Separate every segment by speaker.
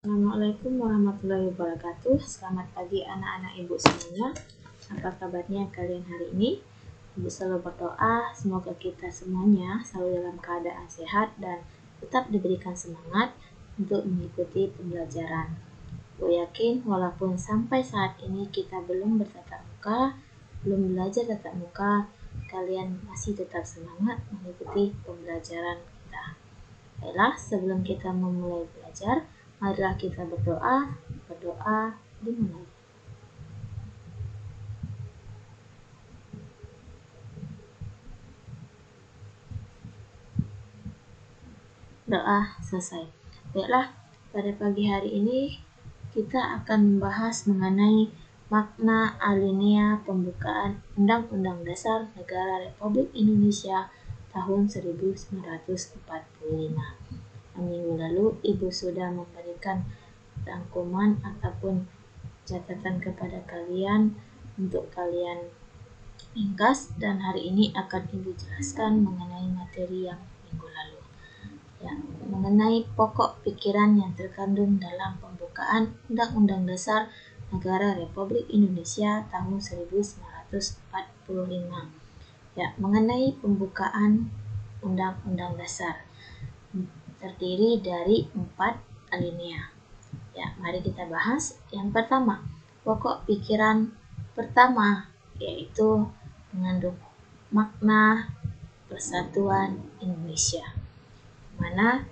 Speaker 1: Assalamualaikum warahmatullahi wabarakatuh. Selamat pagi anak-anak ibu semuanya. Apa kabarnya kalian hari ini? Ibu selalu berdoa semoga kita semuanya selalu dalam keadaan sehat dan tetap diberikan semangat untuk mengikuti pembelajaran. Ibu yakin walaupun sampai saat ini kita belum bertatap muka, belum belajar tatap muka, kalian masih tetap semangat mengikuti pembelajaran kita. Baiklah, sebelum kita memulai belajar, marilah kita berdoa dimulai. Doa selesai. Baiklah, pada pagi hari ini kita akan membahas mengenai makna alinea pembukaan Undang-Undang Dasar Negara Republik Indonesia tahun 1945. Minggu lalu Ibu sudah memberikan rangkuman ataupun catatan kepada kalian untuk kalian ringkas, dan hari ini akan Ibu jelaskan mengenai materi yang minggu lalu. Ya, mengenai pokok pikiran yang terkandung dalam pembukaan Undang-Undang Dasar Negara Republik Indonesia tahun 1945. Ya, mengenai pembukaan Undang-Undang Dasar terdiri dari 4 alinea. Ya, mari kita bahas. Yang pertama, pokok pikiran pertama yaitu mengandung makna persatuan Indonesia, mana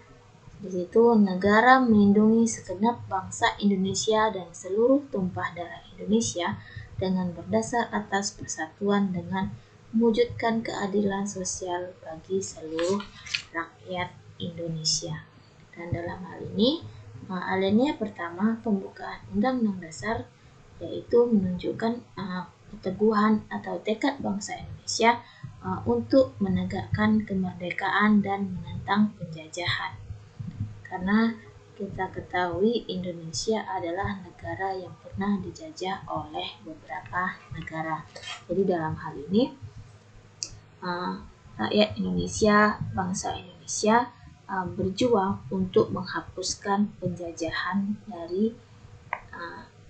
Speaker 1: di situ negara melindungi segenap bangsa Indonesia dan seluruh tumpah darah Indonesia dengan berdasar atas persatuan dengan mewujudkan keadilan sosial bagi seluruh rakyat Indonesia. Dan dalam hal ini, alinea pertama pembukaan Undang-Undang Dasar yaitu menunjukkan keteguhan atau tekad bangsa Indonesia untuk menegakkan kemerdekaan dan menentang penjajahan. Karena kita ketahui Indonesia adalah negara yang pernah dijajah oleh beberapa negara. Jadi dalam hal ini rakyat Indonesia, bangsa Indonesia berjuang untuk menghapuskan penjajahan dari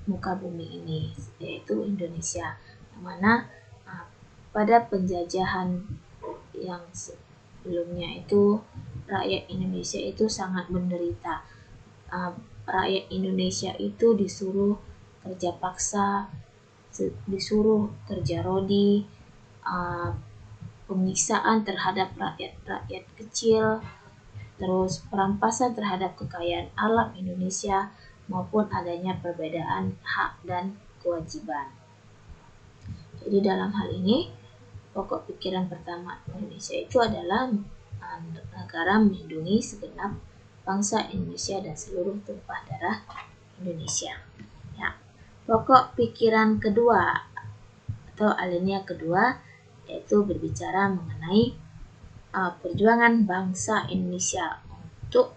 Speaker 1: muka bumi ini, yaitu Indonesia, yang mana pada penjajahan yang sebelumnya itu rakyat Indonesia itu sangat menderita. Rakyat Indonesia itu disuruh kerja paksa, disuruh kerja rodi, penyiksaan terhadap rakyat kecil, terus perampasan terhadap kekayaan alam Indonesia, maupun adanya perbedaan hak dan kewajiban. Jadi dalam hal ini, pokok pikiran pertama Indonesia itu adalah negara melindungi segenap bangsa Indonesia dan seluruh tumpah darah Indonesia. Ya. Pokok pikiran kedua atau alinea kedua yaitu berbicara mengenai perjuangan bangsa Indonesia untuk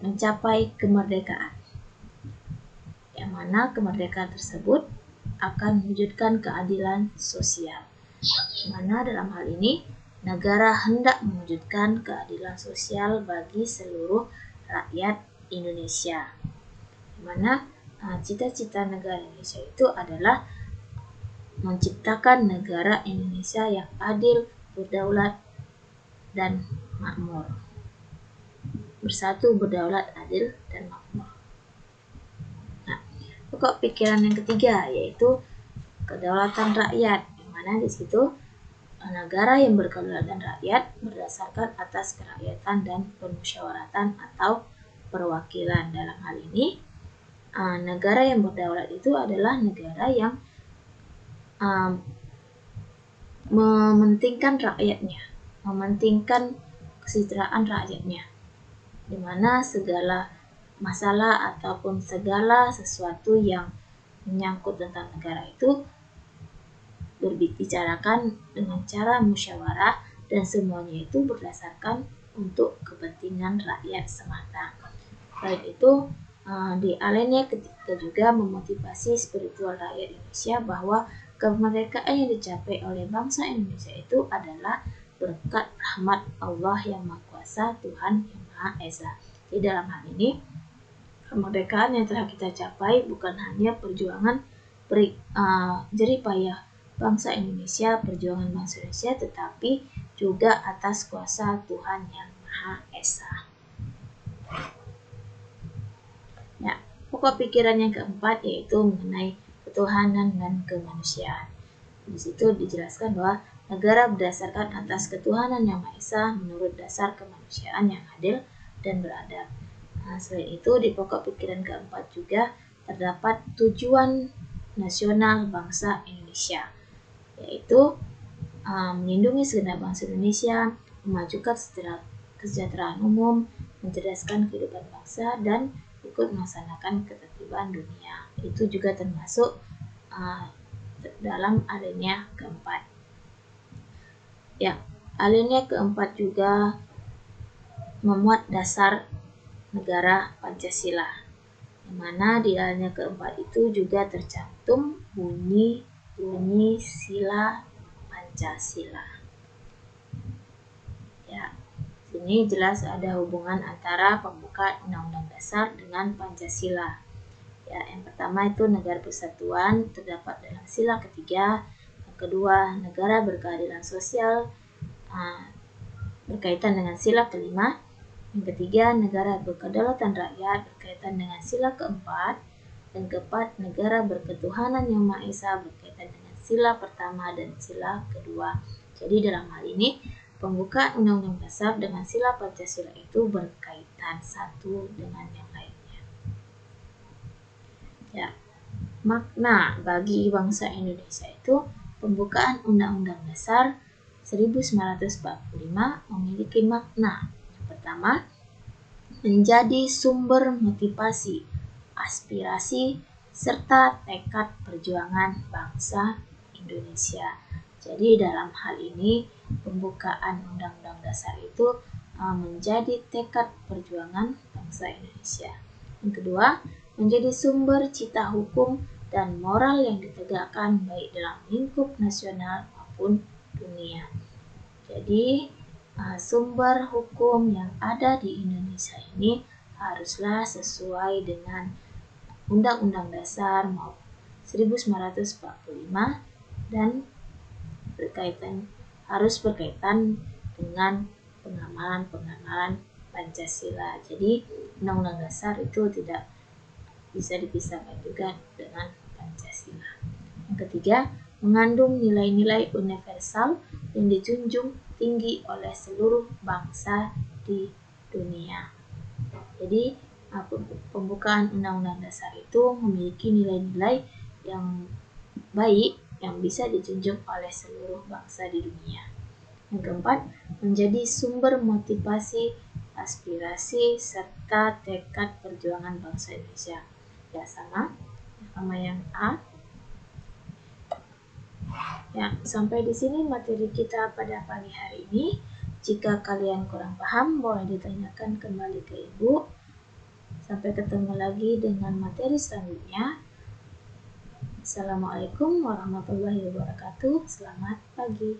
Speaker 1: mencapai kemerdekaan, yang mana kemerdekaan tersebut akan mewujudkan keadilan sosial, mana dalam hal ini negara hendak mewujudkan keadilan sosial bagi seluruh rakyat Indonesia, mana cita-cita negara Indonesia itu adalah menciptakan negara Indonesia yang adil, berdaulat, dan makmur. Bersatu, berdaulat, adil, dan makmur. Nah, pokok pikiran yang ketiga yaitu kedaulatan rakyat, yang mana di situ negara yang berkedaulatan rakyat berdasarkan atas kerakyatan dan permusyawaratan atau perwakilan. Dalam hal ini, negara yang berdaulat itu adalah negara yang mementingkan rakyatnya, mementingkan kesejahteraan rakyatnya, di mana segala masalah ataupun segala sesuatu yang menyangkut tentang negara itu berbicarakan dengan cara musyawarah, dan semuanya itu berdasarkan untuk kepentingan rakyat semata. Selain itu, di alinea ketiga juga memotivasi spiritual rakyat Indonesia bahwa kemerdekaan yang dicapai oleh bangsa Indonesia itu adalah berkat rahmat Allah yang Maha Kuasa, Tuhan yang Maha Esa. Di dalam hal ini, kemerdekaan yang telah kita capai bukan hanya perjuangan jerih payah bangsa Indonesia, perjuangan bangsa Indonesia, tetapi juga atas kuasa Tuhan Yang Maha Esa. Ya, pokok pikiran yang keempat yaitu mengenai ketuhanan dan kemanusiaan. Di situ dijelaskan bahwa negara berdasarkan atas ketuhanan Yang Maha Esa menurut dasar kemanusiaan yang adil dan beradab. Selain itu, di pokok pikiran keempat juga terdapat tujuan nasional bangsa Indonesia, yaitu melindungi segenap bangsa Indonesia, memajukan kesejahteraan umum, mencerdaskan kehidupan bangsa, dan ikut melaksanakan ketertiban dunia. Itu juga termasuk dalam alinea keempat. Ya, alinea keempat juga memuat dasar negara Pancasila, di mana di alinea keempat itu juga tercantum bunyi sila Pancasila. Ya, sini jelas ada hubungan antara pembuka Undang-Undang Dasar dengan Pancasila. Ya, yang pertama itu negara persatuan terdapat dalam sila ketiga. Yang kedua, negara berkeadilan sosial berkaitan dengan sila kelima. Yang ketiga, negara berkedaulatan rakyat berkaitan dengan sila keempat. Dan keempat, negara berketuhanan Yang Maha Esa berkaitan dengan sila pertama dan sila kedua. Jadi dalam hal ini, pembukaan Undang-Undang Dasar dengan sila Pancasila itu berkaitan satu dengan yang lainnya. Ya, makna bagi bangsa Indonesia itu pembukaan Undang-Undang Dasar 1945 memiliki makna. Pertama, menjadi sumber motivasi, aspirasi, serta tekad perjuangan bangsa Indonesia. Jadi dalam hal ini, pembukaan Undang-Undang Dasar itu menjadi tekad perjuangan bangsa Indonesia. Yang kedua, menjadi sumber cita hukum dan moral yang ditegakkan baik dalam lingkup nasional maupun dunia. Jadi, sumber hukum yang ada di Indonesia ini haruslah sesuai dengan Undang-Undang Dasar 1945 dan harus berkaitan dengan pengamalan Pancasila. Jadi, Undang-Undang Dasar itu tidak bisa dipisahkan juga dengan Pancasila. Yang ketiga, mengandung nilai-nilai universal yang dijunjung tinggi oleh seluruh bangsa di dunia. Jadi, pembukaan Undang-Undang Dasar itu memiliki nilai-nilai yang baik yang bisa dijunjung oleh seluruh bangsa di dunia. Yang keempat, menjadi sumber motivasi, aspirasi, serta tekad perjuangan bangsa Indonesia. Ya, sama yang A. Ya, sampai di sini materi kita pada pagi hari ini. Jika kalian kurang paham, boleh ditanyakan kembali ke Ibu. Sampai ketemu lagi dengan materi selanjutnya. Assalamualaikum warahmatullahi wabarakatuh. Selamat pagi.